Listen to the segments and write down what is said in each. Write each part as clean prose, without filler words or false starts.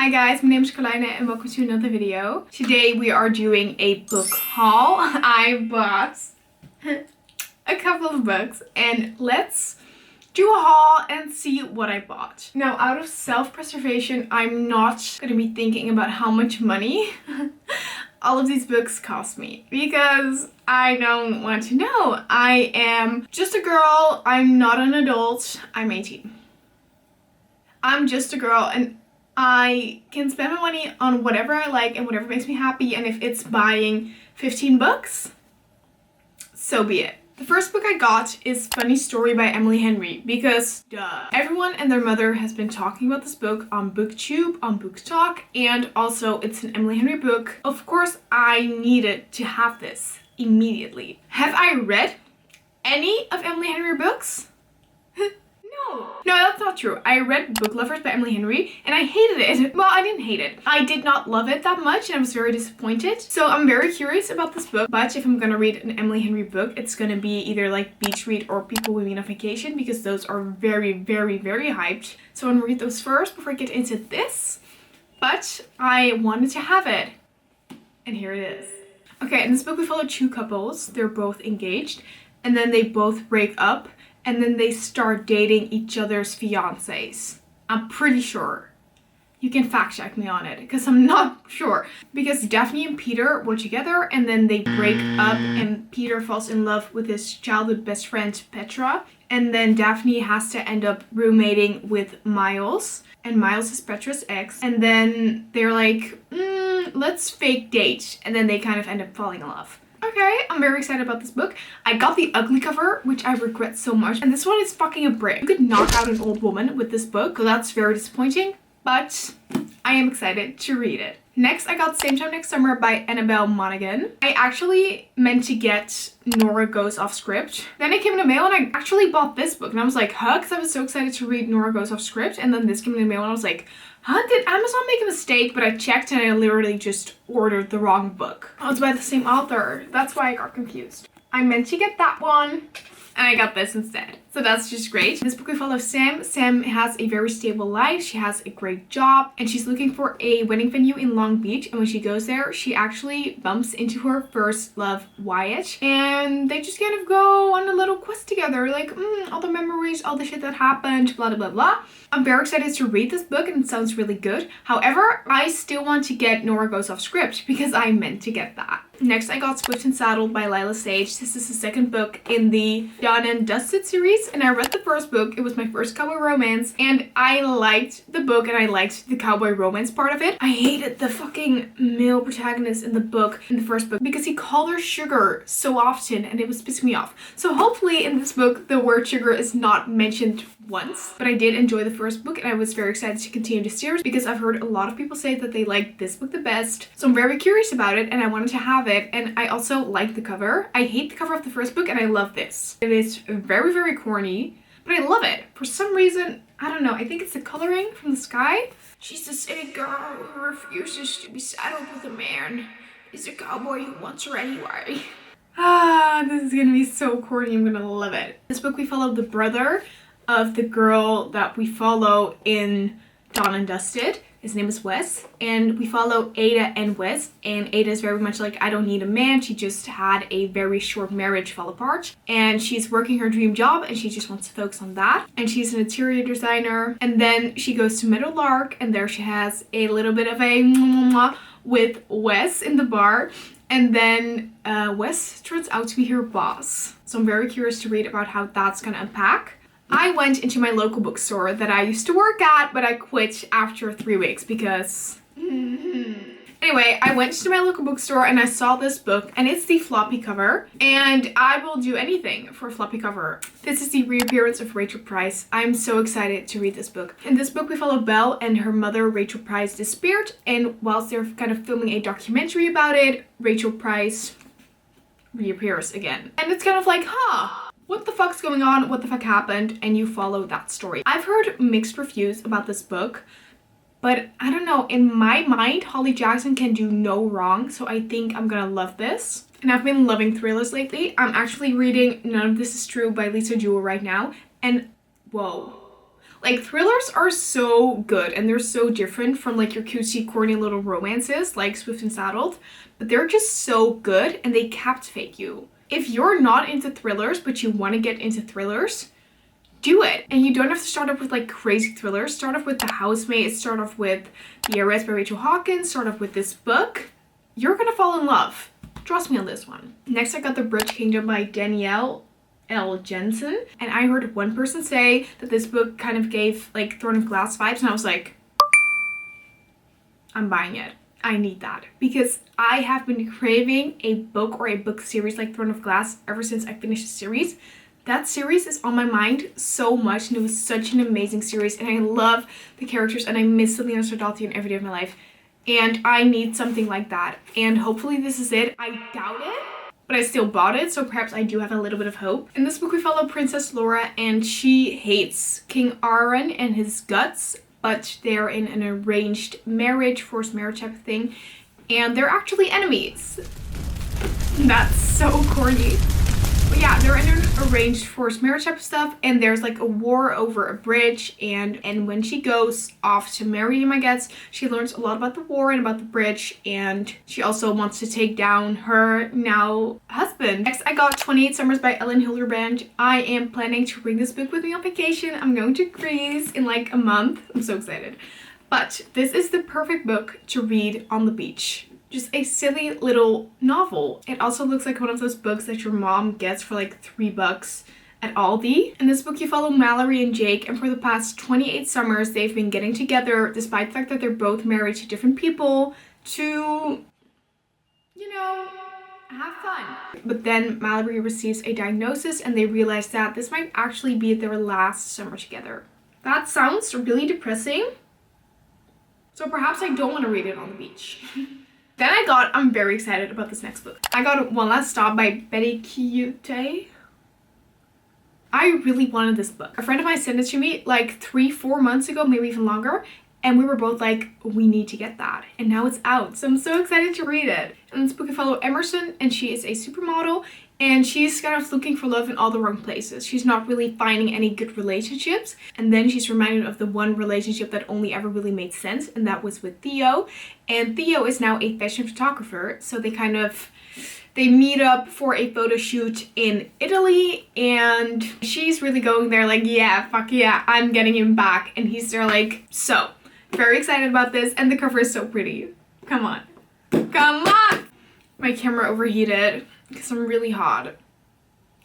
Hi guys, my name is Carlijne and welcome to another video. Today we are doing a book haul. I bought a couple of books and let's do a haul and see what I bought. Now, out of self-preservation, I'm not gonna be thinking about how much money all of these books cost me because I don't want to know. I am just a girl, I'm not an adult, I'm 18. I'm just a girl and I can spend my money on whatever I like and whatever makes me happy, and if it's buying 15 books, so be it. The first book I got is Funny Story by Emily Henry because duh. Everyone and their mother has been talking about this book on BookTube, on BookTok, and also it's an Emily Henry book. Of course, I needed to have this immediately. Have I read any of Emily Henry books? No, that's not true. I read Book Lovers by Emily Henry and I hated it. Well, I didn't hate it. I did not love it that much and I was very disappointed. So I'm very curious about this book, but if I'm gonna read an Emily Henry book, it's gonna be either like Beach Read or People We Meet on Vacation because those are very, very, very hyped. So I'm gonna read those first before I get into this. But I wanted to have it. And here it is. Okay, in this book we follow two couples. They're both engaged and then they both break up. And then they start dating each other's fiancés. I'm pretty sure. You can fact check me on it because I'm not sure. Because Daphne and Peter were together and then they break up and Peter falls in love with his childhood best friend Petra. And then Daphne has to end up roommating with Miles. And Miles is Petra's ex. And then they're like, let's fake date. And then they kind of end up falling in love. Okay, I'm very excited about this book. I got the ugly cover, which I regret so much. And this one is fucking a brick. You could knock out an old woman with this book, so that's very disappointing. But I am excited to read it. Next, I got Same Time Next Summer by Annabelle Monaghan. I actually meant to get Nora Goes Off Script. Then it came in the mail and I actually bought this book. And I was like, huh? Because I was so excited to read Nora Goes Off Script. And then this came in the mail and I was like, huh? Did Amazon make a mistake? But I checked and I literally just ordered the wrong book. Oh, it's by the same author. That's why I got confused. I meant to get that one. And I got this instead. So that's just great. In this book we follow Sam. Sam has a very stable life. She has a great job and she's looking for a wedding venue in Long Beach. And when she goes there, she actually bumps into her first love, Wyatt. And they just kind of go on a little quest together. Like, all the memories, all the shit that happened, blah, blah, blah, blah. I'm very excited to read this book and it sounds really good. However, I still want to get Nora Goes Off Script because I meant to get that. Next, I got Swift and Saddled by Lila Sage. This is the second book in the Done and Dusted series. And I read the first book. It was my first cowboy romance. And I liked the book and I liked the cowboy romance part of it. I hated the fucking male protagonist in the book, in the first book, because he called her sugar so often and it was pissing me off. So hopefully in this book, the word sugar is not mentioned once. But I did enjoy the first book and I was very excited to continue the series because I've heard a lot of people say that they like this book the best. So I'm very curious about it and I wanted to have it. And I also like the cover. I hate the cover of the first book and I love this. It is very, very corny, but I love it. For some reason, I don't know, I think it's the coloring from the sky. She's the city girl who refuses to be saddled with a man. He's a cowboy who wants her anyway. This is gonna be so corny. I'm gonna love it. This book we follow the brother of the girl that we follow in Done and Dusted. His name is Wes, and we follow Ada and Wes, and Ada is very much like, I don't need a man. She just had a very short marriage fall apart, and she's working her dream job, and she just wants to focus on that, and she's an interior designer, and then she goes to Meadowlark, and there she has a little bit of a mwah with Wes in the bar, and then Wes turns out to be her boss. So I'm very curious to read about how that's gonna unpack. I went into my local bookstore that I used to work at, but I quit after 3 weeks because... Anyway, I went to my local bookstore and I saw this book and it's the floppy cover and I will do anything for a floppy cover. This is the reappearance of Rachel Price. I'm so excited to read this book. In this book we follow Belle and her mother Rachel Price disappeared, and whilst they're kind of filming a documentary about it, Rachel Price reappears again. And it's kind of like, what the fuck's going on? What the fuck happened? And you follow that story. I've heard mixed reviews about this book, but I don't know. In my mind, Holly Jackson can do no wrong, so I think I'm gonna love this. And I've been loving thrillers lately. I'm actually reading None of This Is True by Lisa Jewell right now, and whoa. Like, thrillers are so good and they're so different from like your cutesy, corny little romances like Swift and Saddled, but they're just so good and they captivate you. If you're not into thrillers but you want to get into thrillers, do it. And you don't have to start off with like crazy thrillers. Start off with The Housemaid, start off with The Heiress by Rachel Hawkins, start off with this book. You're gonna fall in love. Trust me on this one. Next, I got The Bridge Kingdom by Danielle L. Jensen, and I heard one person say that this book kind of gave like Throne of Glass vibes, and I was like, I'm buying it. I need that because I have been craving a book or a book series like Throne of Glass ever since I finished the series. That series is on my mind so much, and it was such an amazing series, and I love the characters, and I miss Selena Sardaltian every day of my life, and I need something like that, and hopefully this is it. I doubt it, but I still bought it, so perhaps I do have a little bit of hope. In this book, we follow Princess Laura, and she hates King Aaron and his guts, but they're in an arranged marriage, forced marriage type of thing, and they're actually enemies. That's so corny. But yeah, they're in an arranged forced marriage type of stuff, and there's like a war over a bridge, and when she goes off to marry him, I guess, she learns a lot about the war and about the bridge, and she also wants to take down her now husband. Next, I got 28 Summers by Ellen Hilderbrand. I am planning to bring this book with me on vacation. I'm going to Greece in like a month. I'm so excited. But this is the perfect book to read on the beach. Just a silly little novel. It also looks like one of those books that your mom gets for like $3 at Aldi. In this book, you follow Mallory and Jake, and for the past 28 summers, they've been getting together despite the fact that they're both married to different people to, you know, have fun. But then Mallory receives a diagnosis and they realize that this might actually be their last summer together. That sounds really depressing. So perhaps I don't want to read it on the beach. Then I'm very excited about this next book. I got One Last Stop by Betty Kiyute. I really wanted this book. A friend of mine sent it to me like 3-4 months ago, maybe even longer. And we were both like, we need to get that. And now it's out. So I'm so excited to read it. In this book, I follow Emerson, and she is a supermodel. And she's kind of looking for love in all the wrong places. She's not really finding any good relationships. And then she's reminded of the one relationship that only ever really made sense. And that was with Theo. And Theo is now a fashion photographer. So they meet up for a photo shoot in Italy. And she's really going there like, yeah, fuck yeah, I'm getting him back. And he's there like, so very excited about this. And the cover is so pretty. Come on. Come on. My camera overheated because I'm really hot.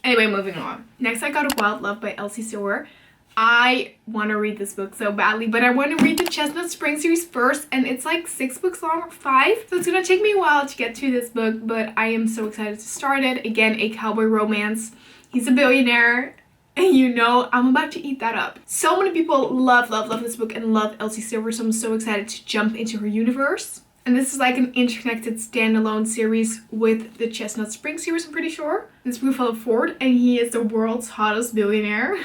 Anyway, moving on. Next, I got A Wild Love by Elsie Sower. I want to read this book so badly, but I want to read the Chestnut Spring series first, and it's like 6 books long or 5, so it's gonna take me a while to get to this book, but I am so excited to start it. Again, a cowboy romance. He's a billionaire, and you know I'm about to eat that up. So many people love this book and love Elsie Sower, so I'm so excited to jump into her universe. And this is like an interconnected standalone series with the Chestnut Spring series, I'm pretty sure. This book follows Ford, and he is the world's hottest billionaire.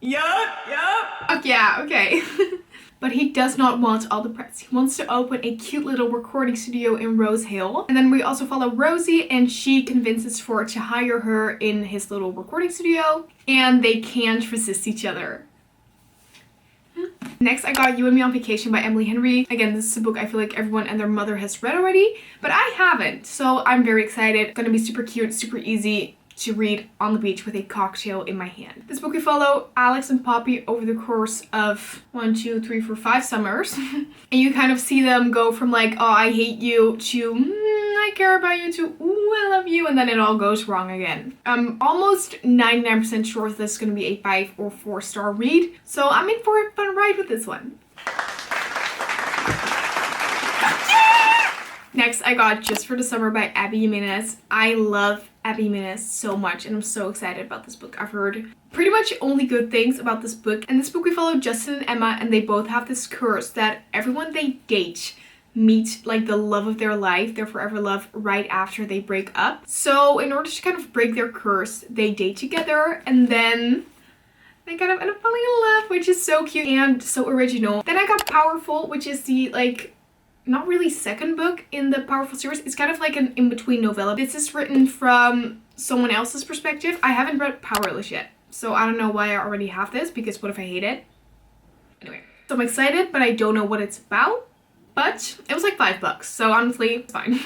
Yup. Yeah, okay. But he does not want all the press. He wants to open a cute little recording studio in Rose Hill. And then we also follow Rosie, and she convinces Ford to hire her in his little recording studio, and they can't resist each other. Next, I got You and Me on Vacation by Emily Henry. Again, this is a book I feel like everyone and their mother has read already, but I haven't, so I'm very excited. It's gonna be super cute, super easy to read on the beach with a cocktail in my hand. This book we follow Alex and Poppy over the course of 1, 2, 3, 4, 5 summers. And you kind of see them go from like, oh, I hate you, to I care about you, to ooh, I love you, and then it all goes wrong again. I'm almost 99% sure this is going to be a 5 or 4-star read, so I'm in for a fun ride with this one. Next, I got Just for the Summer by Abby Jimenez. I love Abby Jimenez so much, and I'm so excited about this book. I've heard pretty much only good things about this book. In this book, we follow Justin and Emma, and they both have this curse that everyone they date meet like the love of their life, their forever love, right after they break up. So in order to kind of break their curse, they date together, and then they kind of end up falling in love, which is so cute and so original. Then I got Powerful, which is the like not really second book in the Powerful series. It's kind of like an in-between novella. This is written from someone else's perspective. I haven't read Powerless yet, So I don't know why I already have this, because what if I hate it? Anyway, so I'm excited, but I don't know what it's about. But it was like $5, so honestly, it's fine.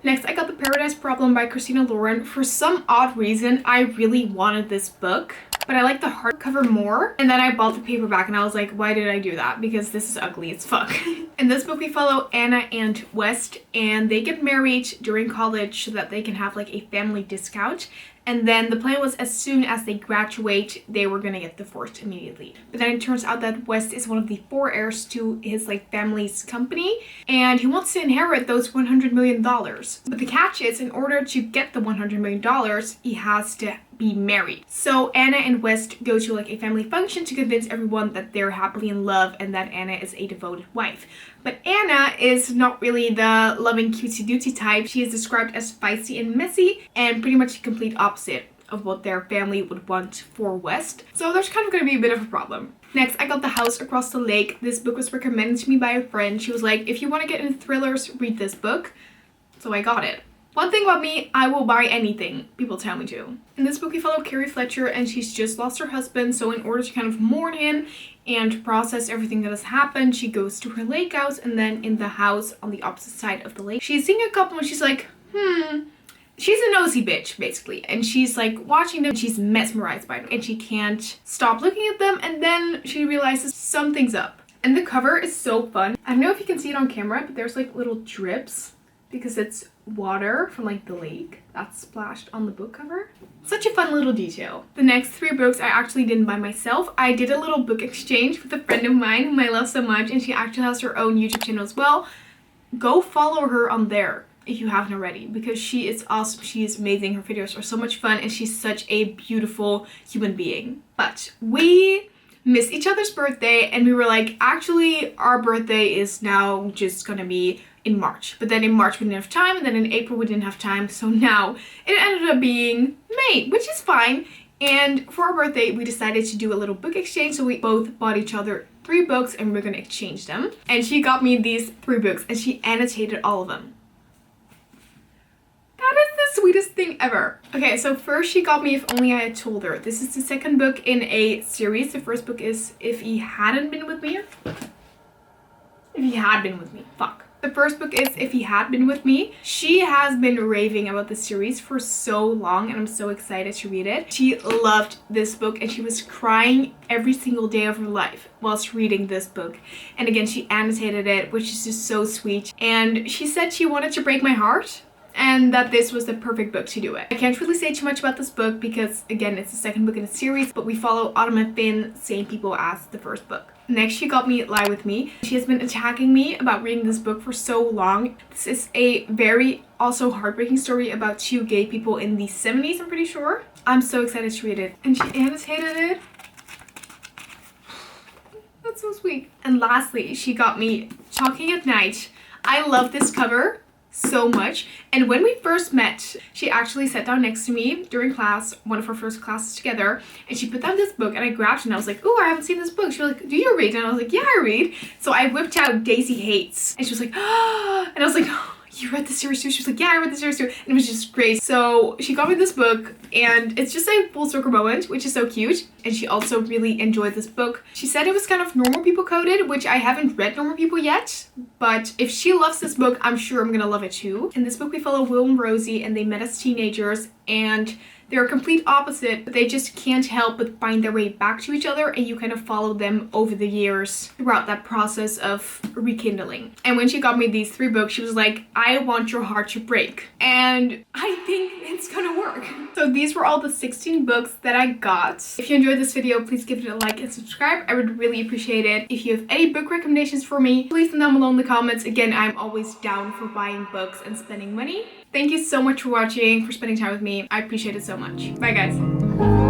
Next, I got The Paradise Problem by Christina Lauren. For some odd reason, I really wanted this book, but I like the hardcover more. And then I bought the paperback and I was like, why did I do that? Because this is ugly as fuck. In this book, we follow Anna and West, and they get married during college so that they can have like a family discount. And then the plan was as soon as they graduate, they were gonna get divorced immediately. But then it turns out that West is one of the 4 heirs to his like family's company, and he wants to inherit those $100 million. But the catch is, in order to get the $100 million, he has to be married. So Anna and West go to like a family function to convince everyone that they're happily in love and that Anna is a devoted wife. But Anna is not really the loving cutesy-dootsy type. She is described as feisty and messy, and pretty much the complete opposite of what their family would want for West. So there's kind of going to be a bit of a problem. Next, I got The House Across the Lake. This book was recommended to me by a friend. She was like, if you want to get into thrillers, read this book. So I got it. One thing about me, I will buy anything people tell me to. In this book, we follow Carrie Fletcher, and she's just lost her husband. So in order to kind of mourn him and process everything that has happened, she goes to her lake house, and then in the house on the opposite side of the lake, she's seeing a couple and she's like, she's a nosy bitch, basically. And she's like watching them, she's mesmerized by them, and she can't stop looking at them. And then she realizes something's up. And the cover is so fun. I don't know if you can see it on camera, but there's like little drips because it's water from like the lake that's splashed on the book cover. Such a fun little detail. The next 3 books I actually didn't buy myself. I did a little book exchange with a friend of mine whom I love so much, and she actually has her own YouTube channel as well. Go follow her on there if you haven't already, because she is awesome. She is amazing. Her videos are so much fun, and she's such a beautiful human being. But we missed each other's birthday, and we were like, actually our birthday is now just gonna be in March. But then in March we didn't have time, and then in April we didn't have time, so now it ended up being May, which is fine. And for our birthday we decided to do a little book exchange, so we both bought each other 3 books and we're gonna exchange them. And she got me these 3 books and she annotated all of them. That is the sweetest thing ever. Okay, so first she got me If Only I Had Told Her. This is the second book in a series. The first book is If He Hadn't Been With Me. If He Had Been With Me. Fuck. The first book is If He Had Been With Me. She has been raving about this series for so long, and I'm so excited to read it. She loved this book and she was crying every single day of her life whilst reading this book. And again, she annotated it, which is just so sweet. And she said she wanted to break my heart, and that this was the perfect book to do it. I can't really say too much about this book because, again, it's the second book in a series, but we follow Autumn and Finn, same people as the first book. Next, she got me Lie With Me. She has been attacking me about reading this book for so long. This is a very also heartbreaking story about 2 gay people in the 70s, I'm pretty sure. I'm so excited to read it. And she annotated it. That's so sweet. And lastly, she got me Talking at Night. I love this cover so much, and when we first met, she actually sat down next to me during class, one of our first classes together, and she put down this book and I grabbed it and I was like, oh, I haven't seen this book. She was like, do you read? And I was like, yeah, I read. So I whipped out Daisy Hates, and she was like, oh, and I was like, oh, you read the series too? She was like, yeah, I read the series too. And it was just great. So she got me this book, and it's just a full circle moment, which is so cute. And she also really enjoyed this book. She said it was kind of normal people coded, which I haven't read Normal People yet, but if she loves this book, I'm sure I'm gonna love it too. In this book, we follow Will and Rosie, and they met as teenagers, and they're a complete opposite, but they just can't help but find their way back to each other, and you kind of follow them over the years throughout that process of rekindling. And when she got me these 3 books, she was like, I want your heart to break. And I think it's gonna work. So these were all the 16 books that I got. If you enjoyed this video, please give it a like and subscribe. I would really appreciate it. If you have any book recommendations for me, please leave them down below in the comments. Again, I'm always down for buying books and spending money. Thank you so much for watching, for spending time with me. I appreciate it so much. Bye, guys.